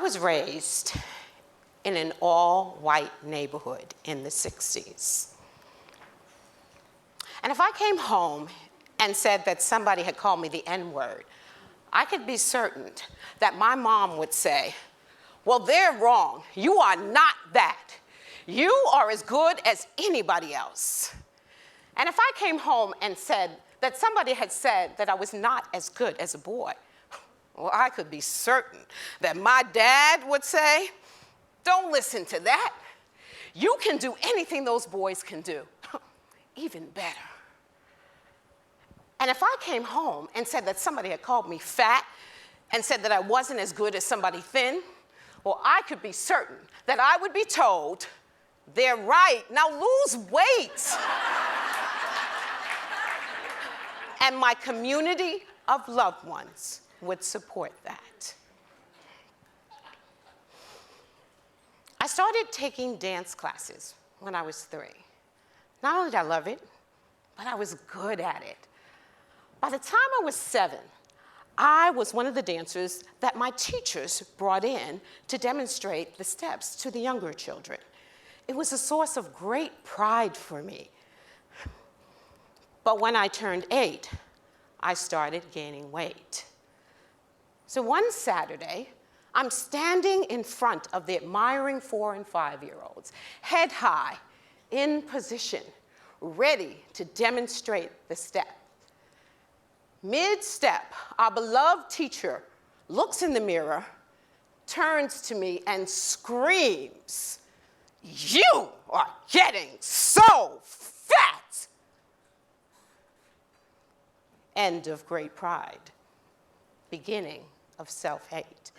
was raised in an all-white neighborhood in the 60s. And if I came home and said that somebody had called me the N-word, I could be certain that my mom would say, well, they're wrong. You are not that. You are as good as anybody else. And if I came home and said that somebody had said that I was not as good as a boy, well, I could be certain that my dad would say, don't listen to that. You can do anything those boys can do, even better. And if I came home and said that somebody had called me fat and said that I wasn't as good as somebody thin, well, I could be certain that I would be told, they're right, now lose weight. And my community of loved ones would support that. I started taking dance classes when I was 3. Not only did I love it, but I was good at it. By the time I was 7, I was one of the dancers that my teachers brought in to demonstrate the steps to the younger children. It was a source of great pride for me. But when I turned 8, I started gaining weight. So one Saturday, I'm standing in front of the admiring 4- and 5-year-olds, head high, in position, ready to demonstrate the step. Mid-step, our beloved teacher looks in the mirror, turns to me, and screams, "You are getting so fat!" End of great pride. Beginning of self-hate.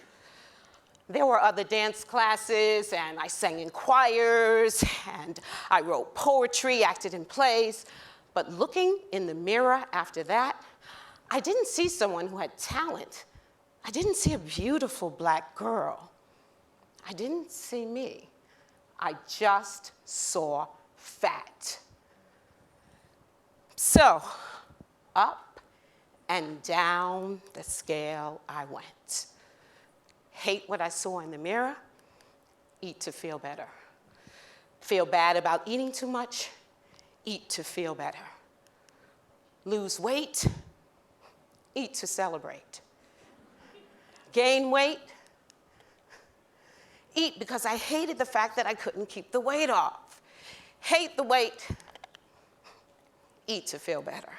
There were other dance classes, and I sang in choirs, and I wrote poetry, acted in plays. But looking in the mirror after that, I didn't see someone who had talent. I didn't see a beautiful black girl. I didn't see me. I just saw fat. So, up and down the scale I went. Hate what I saw in the mirror, eat to feel better. Feel bad about eating too much, eat to feel better. Lose weight, eat to celebrate. Gain weight, eat because I hated the fact that I couldn't keep the weight off. Hate the weight, eat to feel better.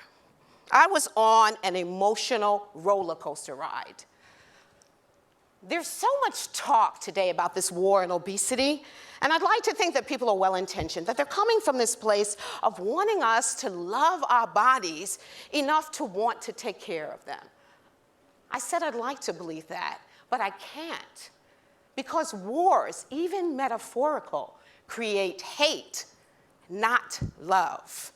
I was on an emotional roller coaster ride. There's so much talk today about this war on obesity, and I'd like to think that people are well-intentioned, that they're coming from this place of wanting us to love our bodies enough to want to take care of them. I said I'd like to believe that, but I can't, because wars, even metaphorical, create hate, not love.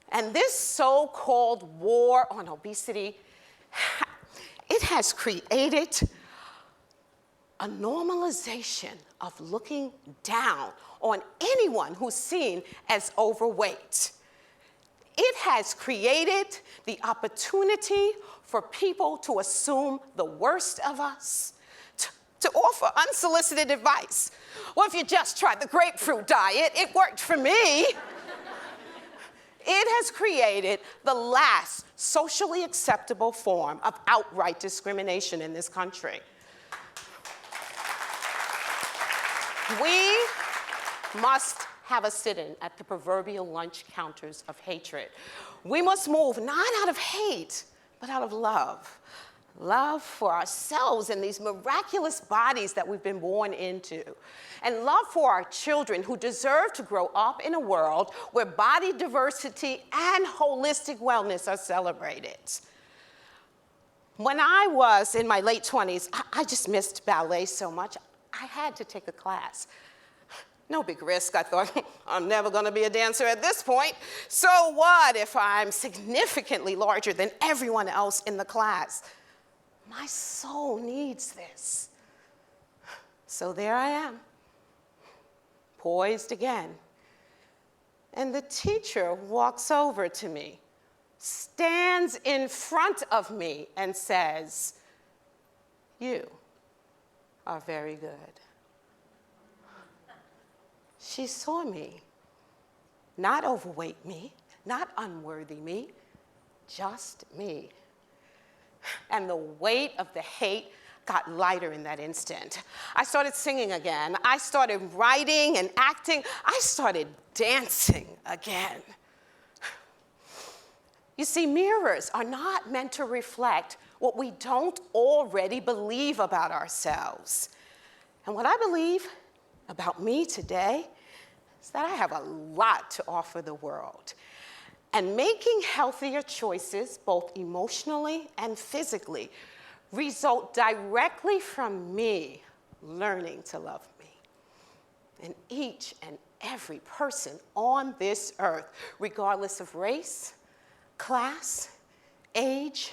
And this so-called war on obesity, it has created a normalization of looking down on anyone who's seen as overweight. It has created the opportunity for people to assume the worst of us, to offer unsolicited advice. Well, if you just tried the grapefruit diet, it worked for me. It has created the last socially acceptable form of outright discrimination in this country. We must have a sit-in at the proverbial lunch counters of hatred. We must move not out of hate, but out of love. Love for ourselves and these miraculous bodies that we've been born into. And love for our children who deserve to grow up in a world where body diversity and holistic wellness are celebrated. When I was in my late 20s, I just missed ballet so much. I had to take a class. No big risk, I thought. I'm never going to be a dancer at this point. So what if I'm significantly larger than everyone else in the class? My soul needs this. So there I am, poised again. And the teacher walks over to me, stands in front of me, and says, "You are very good. She saw me, not overweight me, not unworthy me, just me. And the weight of the hate got lighter in that instant. I started singing again. I started writing and acting. I started dancing again. You see, mirrors are not meant to reflect what we don't already believe about ourselves. And what I believe about me today is that I have a lot to offer the world. And making healthier choices, both emotionally and physically, result directly from me learning to love me. And each and every person on this earth, regardless of race, class, age,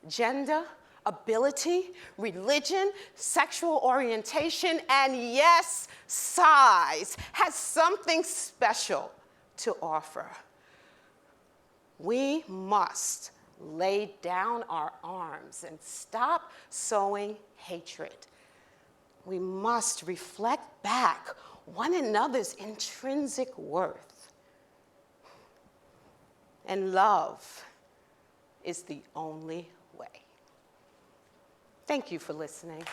gender, ability, religion, sexual orientation, and yes, size, has something special to offer. We must lay down our arms and stop sowing hatred. We must reflect back one another's intrinsic worth. And love is the only way. Thank you for listening.